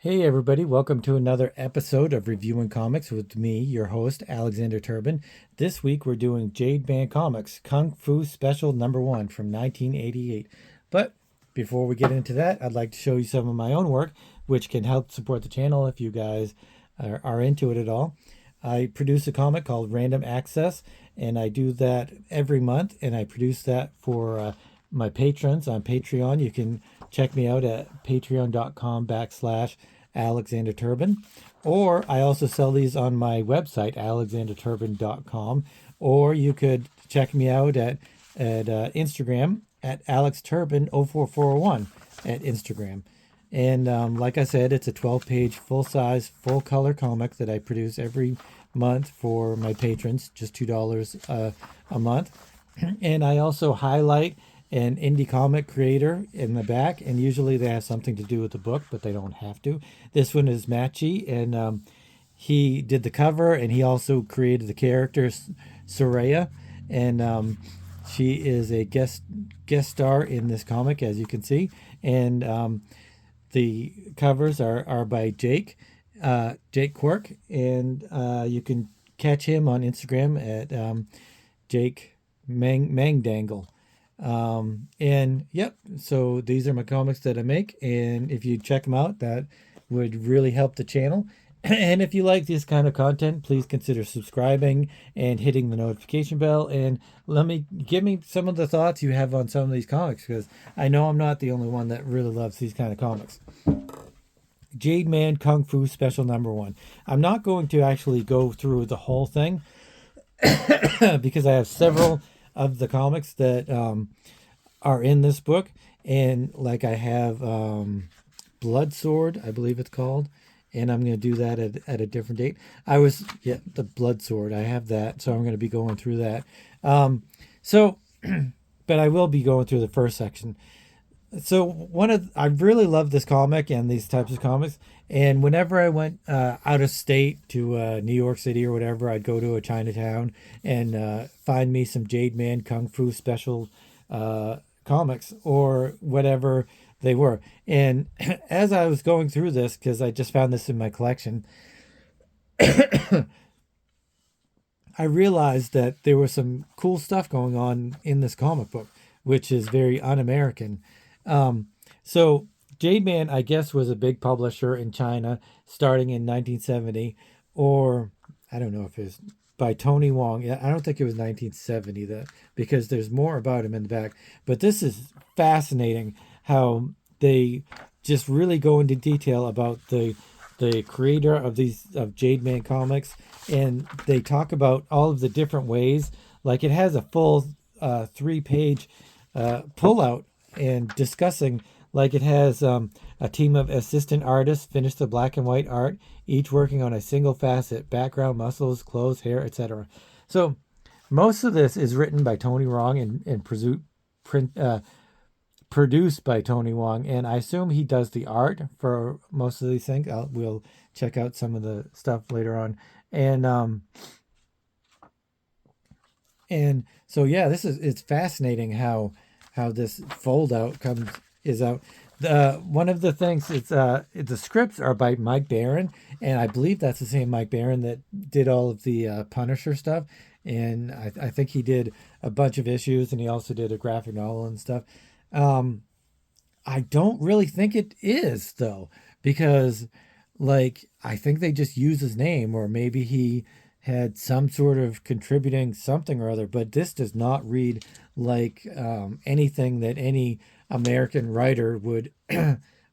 Hey everybody, welcome to another episode of Reviewing Comics with me, your host, Alexander Turbin. This week we're doing Jademan Comics, Kung Fu Special Number 1 from 1988. But before we get into that, I'd like to show you some of my own work, which can help support the channel if you guys are into it at all. I produce a comic called Random Access, and I do that every month, and I produce that for my patrons on Patreon. You can check me out at patreon.com/Alexander Turbin. Or I also sell these on my website, alexanderturbin.com. Or you could check me out at Instagram at alexturbin04401 at Instagram. And like I said, it's a 12-page, full-size, full-color comic that I produce every month for my patrons, just $2 a month. And I also highlight an indie comic creator in the back, and usually they have something to do with the book, but they don't have to. This one is Matchy, and he did the cover, and he also created the character Soraya, and she is a guest star in this comic, as you can see. And the covers are by Jake Quirk, and you can catch him on Instagram at Jake Mangdangle. And yep, so these are my comics that I make, and if you check them out, that would really help the channel. And if you like this kind of content, please consider subscribing and hitting the notification bell, and give me some of the thoughts you have on some of these comics, because I know I'm not the only one that really loves these kind of comics. Jademan Kung Fu Special Number 1. I'm not going to actually go through the whole thing because I have several of the comics that are in this book, and like I have Blood Sword, I believe it's called, and I'm going to do that at a different date. The Blood Sword, I have that, so I'm going to be going through that. But I will be going through the first section. So I really love this comic and these types of comics. And whenever I went out of state to New York City or whatever, I'd go to a Chinatown and find me some Jademan Kung Fu Special comics or whatever they were. And as I was going through this, because I just found this in my collection, I realized that there was some cool stuff going on in this comic book, which is very un-American. So Jademan, I guess, was a big publisher in China starting in 1970, or I don't know if it was by Tony Wong. I don't think it was 1970 because there's more about him in the back. But this is fascinating how they just really go into detail about the creator of Jademan comics, and they talk about all of the different ways. Like it has a full 3-page pullout and discussing, like it has a team of assistant artists finish the black and white art, each working on a single facet: background, muscles, clothes, hair, etc. So most of this is written by Tony Wong and produced by Tony Wong, and I assume he does the art for most of these things. We'll check out some of the stuff later on. And so yeah, it's fascinating how this fold out is out. One of the things, the scripts are by Mike Baron, and I believe that's the same Mike Baron that did all of the Punisher stuff, and I think he did a bunch of issues, and he also did a graphic novel and stuff. I don't really think it is, though, because like I think they just use his name, or maybe he had some sort of contributing something or other, but this does not read like anything that any American writer would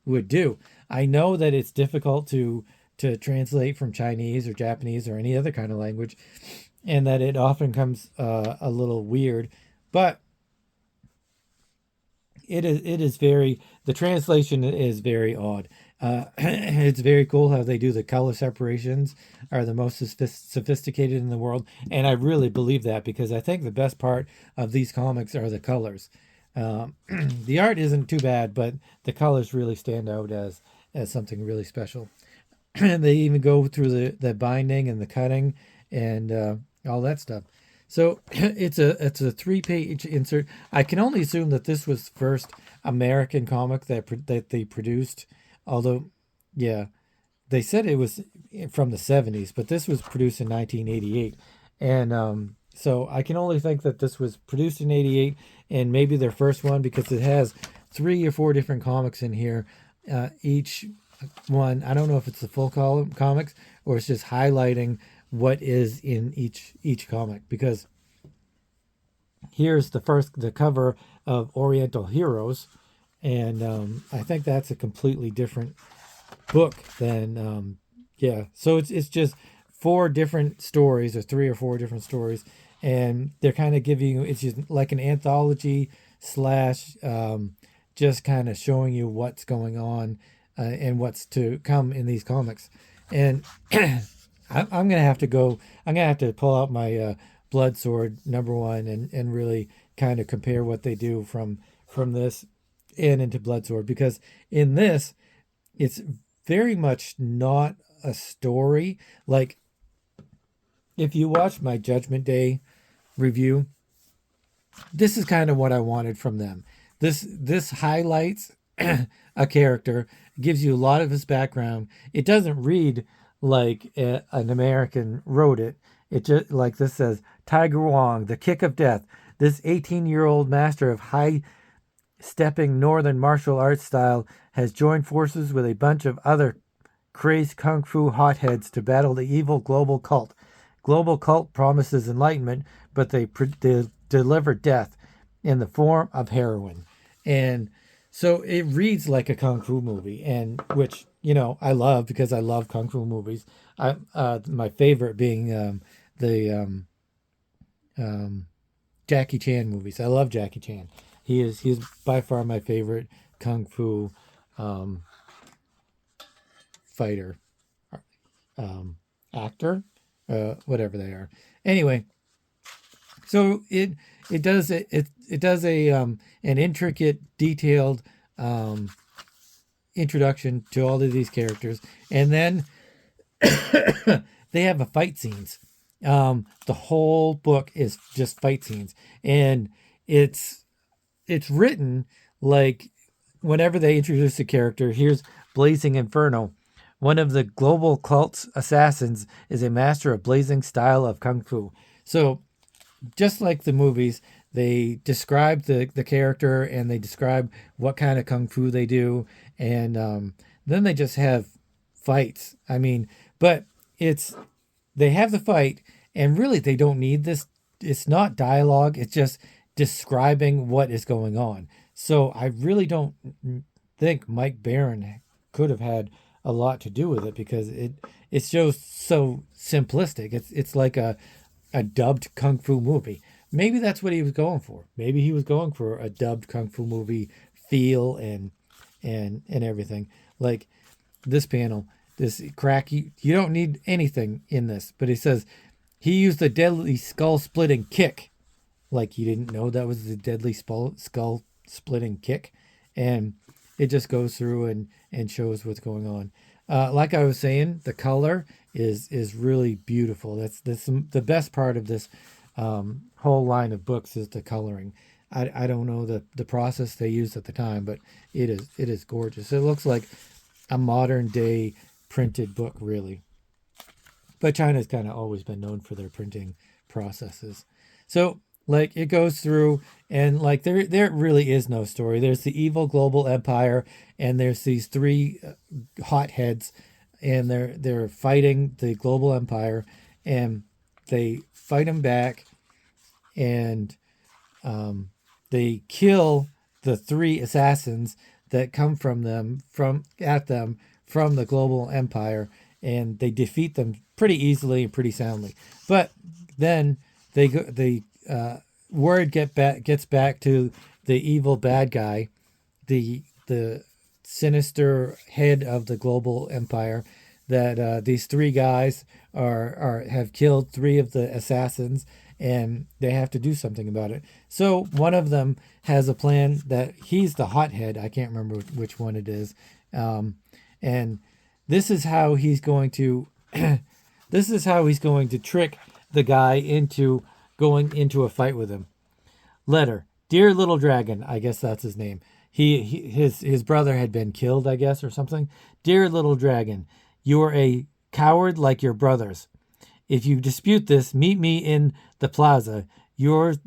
would do. I know that it's difficult to translate from Chinese or Japanese or any other kind of language, and that it often comes a little weird, but the translation is very odd. It's very cool how they do the color separations are the most sophisticated in the world. And I really believe that, because I think the best part of these comics are the colors. The art isn't too bad, but the colors really stand out as something really special. And they even go through the binding and the cutting and all that stuff. So it's a 3-page insert. I can only assume that this was the first American comic that they produced. Although, yeah, they said it was from the 70s, but this was produced in 1988. And so I can only think that this was produced in 88 and maybe their first one, because it has 3 or 4 different comics in here. Each one, I don't know if it's the full column comics or it's just highlighting what is in each comic, because here's the cover of Oriental Heroes, and I think that's a completely different book than yeah. So it's just 4 different stories, or 3 or 4 different stories, and they're kind of giving you, it's just like an anthology slash just kind of showing you what's going on and what's to come in these comics. And I'm gonna have to go. I'm gonna have to pull out my Blood Sword #1 and really kind of compare what they do from this and into Blood Sword, because in this it's very much not a story. Like, if you watch my Judgment Day review, this is kind of what I wanted from them. This highlights a character, gives you a lot of his background. It doesn't read like an American wrote it. It just, like this says, Tiger Wong, the kick of death. This 18-year-old master of high stepping northern martial arts style has joined forces with a bunch of other crazed kung fu hotheads to battle the evil global cult. Global cult promises enlightenment, but they deliver death in the form of heroin. And so it reads like a kung fu movie, and which, I love, because I love kung fu movies. My favorite being the Jackie Chan movies. I love Jackie Chan. He's by far my favorite kung fu fighter, actor, whatever they are. Anyway, so it does an intricate, detailed introduction to all of these characters, and then they have a fight scenes. The whole book is just fight scenes, and it's written like, whenever they introduce a character, here's Blazing Inferno. One of the global cult's assassins is a master of blazing style of kung fu. So, just like the movies, they describe the character, and they describe what kind of kung fu they do, and then they just have fights. I mean, but they have the fight, and really they don't need this. It's not dialogue. It's just describing what is going on. So I really don't think Mike Barron could have had a lot to do with it, because it's just so simplistic. It's like a dubbed kung fu movie. Maybe that's what he was going for. Maybe he was going for a dubbed kung fu movie feel and everything. Like this panel, this crack, you don't need anything in this, but he says he used a deadly skull splitting kick. Like, you didn't know that was the deadly skull splitting kick, and it just goes through and shows what's going on. Like I was saying, the color is really beautiful. That's the best part of this whole line of books is the coloring. I don't know the process they used at the time, but it is gorgeous. It looks like a modern day printed book, really. But China's kind of always been known for their printing processes. So, like, it goes through, and like there really is no story. There's the evil global empire, and there's these 3 hotheads, and they're fighting the global empire, and they fight them back, and they kill the 3 assassins that come from the global empire, and they defeat them pretty easily and pretty soundly. But then word gets back to the evil bad guy, the sinister head of the global empire, that these 3 guys have killed 3 of the assassins, and they have to do something about it. So one of them has a plan that he's the hothead. I can't remember which one it is, and this is how he's going to trick the guy into going into a fight with him. Letter, dear little dragon. I guess that's his name. His brother had been killed, I guess, or something. Dear little dragon, You are a coward like your brothers. If you dispute this, meet me in the plaza. Yours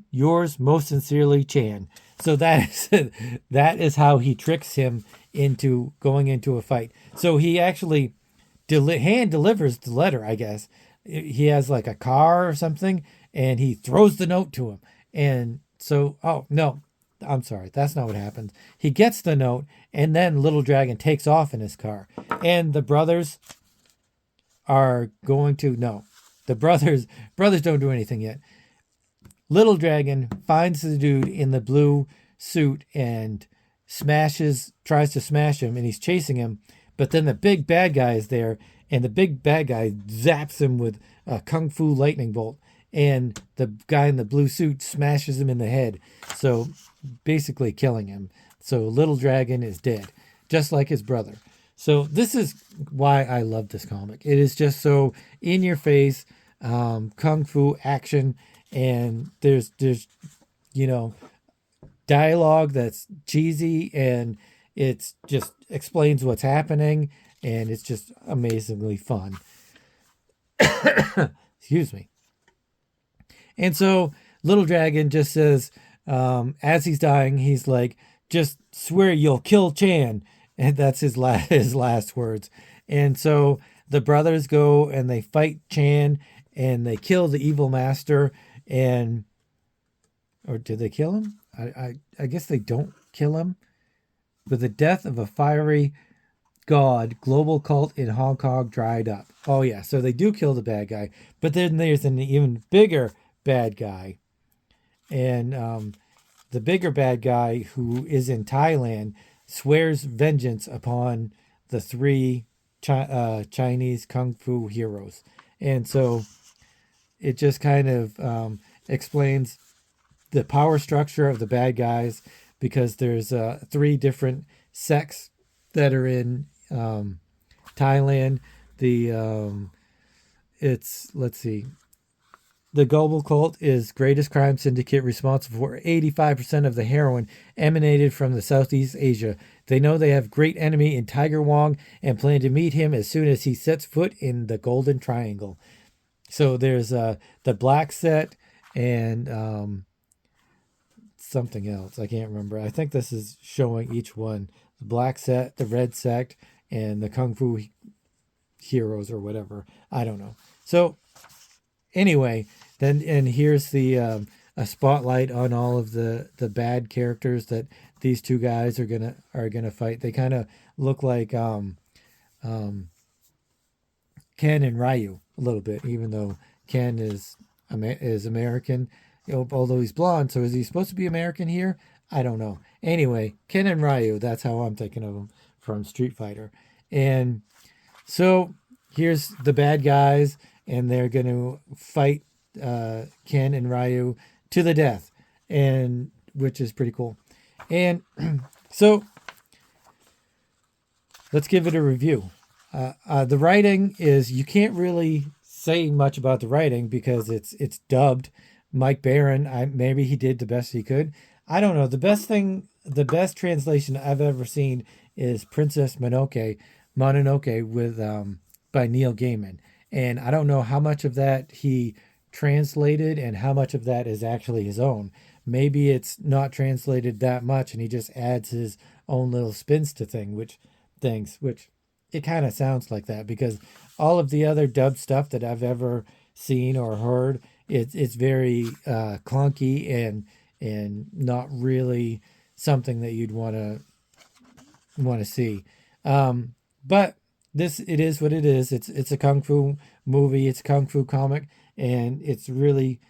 most sincerely, Chan. So that is how he tricks him into going into a fight. So he actually hand delivers the letter, I guess. He has like a car or something, and he throws the note to him. And so, oh no, I'm sorry, that's not what happens. He gets the note, and then Little Dragon takes off in his car, and the brothers are going to no, the brothers don't do anything yet. Little Dragon finds the dude in the blue suit and tries to smash him, and he's chasing him. But then the big bad guy is there, and the big bad guy zaps him with a kung fu lightning bolt, and the guy in the blue suit smashes him in the head, so basically killing him. So Little Dragon is dead, just like his brother. So this is why I love this comic. It is just so in your face, kung fu action, and there's you know dialogue that's cheesy, and it's just explains what's happening, and it's just amazingly fun. Excuse me. And so Little Dragon just says, as he's dying, he's like, just swear you'll kill Chan. And that's his last words. And so the brothers go and they fight Chan, and they kill the evil master. And or did they kill him? I guess they don't kill him. With the death of a fiery god, global cult in Hong Kong dried up. Oh yeah, so they do kill the bad guy, but then there's an even bigger bad guy, and the bigger bad guy, who is in Thailand, swears vengeance upon the three Chinese kung fu heroes, and so it just kind of explains the power structure of the bad guys, because there's three different sects that are in Thailand. Let's see. The global cult is greatest crime syndicate responsible for 85% of the heroin emanated from the Southeast Asia. They know they have great enemy in Tiger Wong and plan to meet him as soon as he sets foot in the Golden Triangle. So there's the black set and something else. I can't remember. I think this is showing each one. The black set, the red sect, and the Kung Fu heroes or whatever. I don't know. So anyway, then and here's the a spotlight on all of the bad characters that these two guys are gonna fight. They kind of look like Ken and Ryu a little bit, even though Ken is American, although he's blonde. So is he supposed to be American here? I don't know. Anyway, Ken and Ryu, that's how I'm thinking of them from Street Fighter. And so here's the bad guys, and they're going to fight Ken and Ryu to the death, and which is pretty cool. And so let's give it a review. The writing is, you can't really say much about the writing because it's dubbed. Mike Barron, maybe he did the best he could. I don't know. The best translation I've ever seen is Princess Mononoke with by Neil Gaiman, and I don't know how much of that he translated and how much of that is actually his own. Maybe it's not translated that much, and he just adds his own little spins to which it kind of sounds like that, because all of the other dub stuff that I've ever seen or heard, it's very clunky and not really something that you'd want to see. But it is what it is. It's a kung fu movie. It's a kung fu comic, and it's really,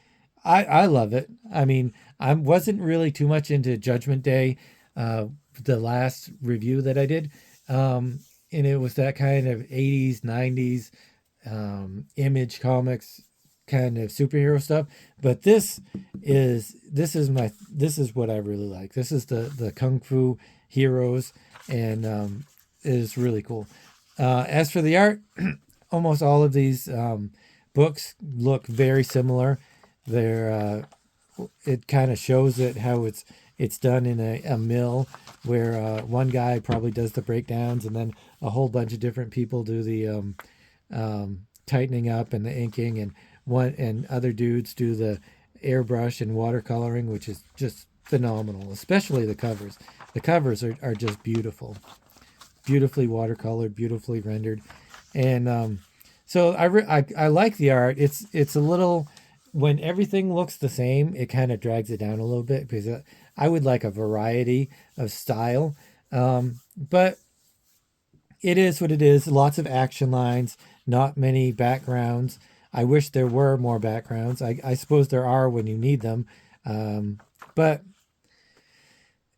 I love it. I mean, I wasn't really too much into Judgment Day, the last review that I did, and it was that kind of 80s, 90s Image Comics kind of superhero stuff. But this is what I really like. This is the kung fu heroes, and it is really cool. As for the art, almost all of these books look very similar. It kind of shows it how it's done in a mill where one guy probably does the breakdowns, and then a whole bunch of different people do the tightening up and the inking, and other dudes do the airbrush and watercoloring, which is just phenomenal. Especially the covers. The covers are just beautiful, beautifully watercolored, beautifully rendered, and so I like the art. It's a little, when everything looks the same, it kind of drags it down a little bit, because I would like a variety of style. But it is what it is. Lots of action lines, not many backgrounds. I wish there were more backgrounds. I suppose there are when you need them. But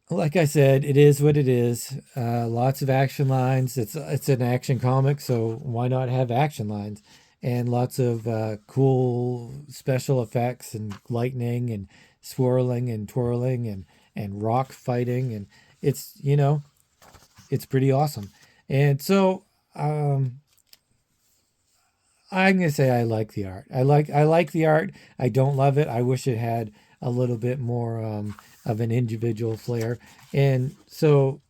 like I said, it is what it is. Lots of action lines. It's an action comic, so why not have action lines? And lots of cool special effects and lightning and swirling and twirling and rock fighting, and it's it's pretty awesome. And so I'm gonna say I like the art. I like the art. I don't love it. I wish it had a little bit more of an individual flair. And so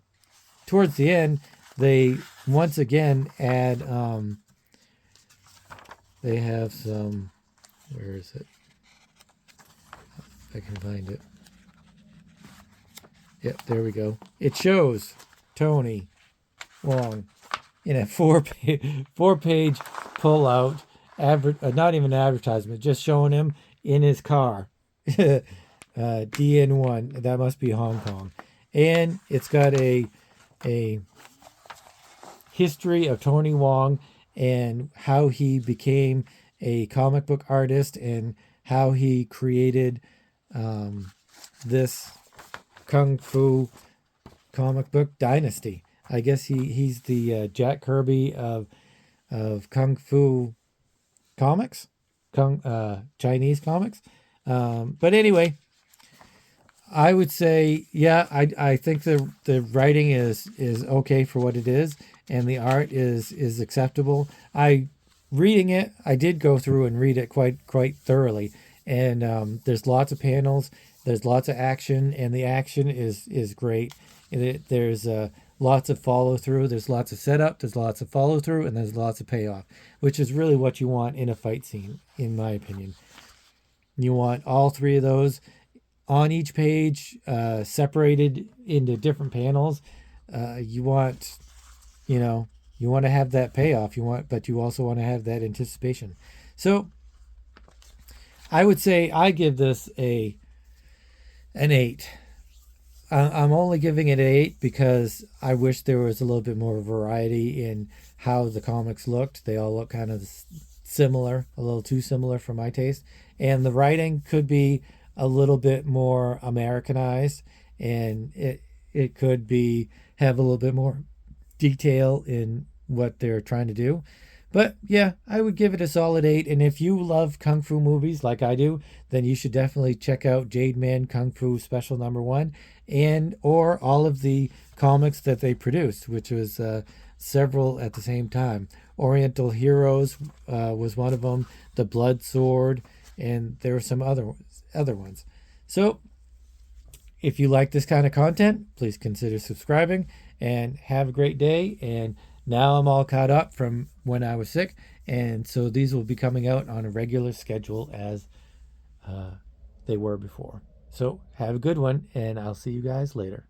towards the end, they once again add. They have some. Where is it? If I can find it. Yep, there we go. It shows Tony Wong in a four page pull out, not even advertisement, just showing him in his car. DN1, that must be Hong Kong, and it's got a history of Tony Wong and how he became a comic book artist and how he created this kung fu comic book dynasty. I guess he's the Jack Kirby of kung fu comics, Chinese comics. But anyway, I would say, yeah, I think the writing is okay for what it is, and the art is acceptable. Reading it, I did go through and read it quite thoroughly, and there's lots of panels, there's lots of action, and the action is great. There's lots of follow through, there's lots of setup, there's lots of follow through, and there's lots of payoff, which is really what you want in a fight scene, in my opinion. You want all three of those on each page, separated into different panels. You want, you want to have that payoff. But you also want to have that anticipation. So I would say I give this an 8. I'm only giving it an 8 because I wish there was a little bit more variety in how the comics looked. They all look kind of similar, a little too similar for my taste. And the writing could be a little bit more Americanized, and it could have a little bit more detail in what they're trying to do. But yeah, I would give it a solid 8. And if you love kung fu movies like I do, then you should definitely check out Jademan Kung Fu Special #1, or all of the comics that they produced, which was several at the same time. Oriental Heroes was one of them. The Blood Sword, and there were some other ones. So if you like this kind of content, please consider subscribing, and have a great day. And now I'm all caught up from when I was sick, and so these will be coming out on a regular schedule as they were before. So have a good one, and I'll see you guys later.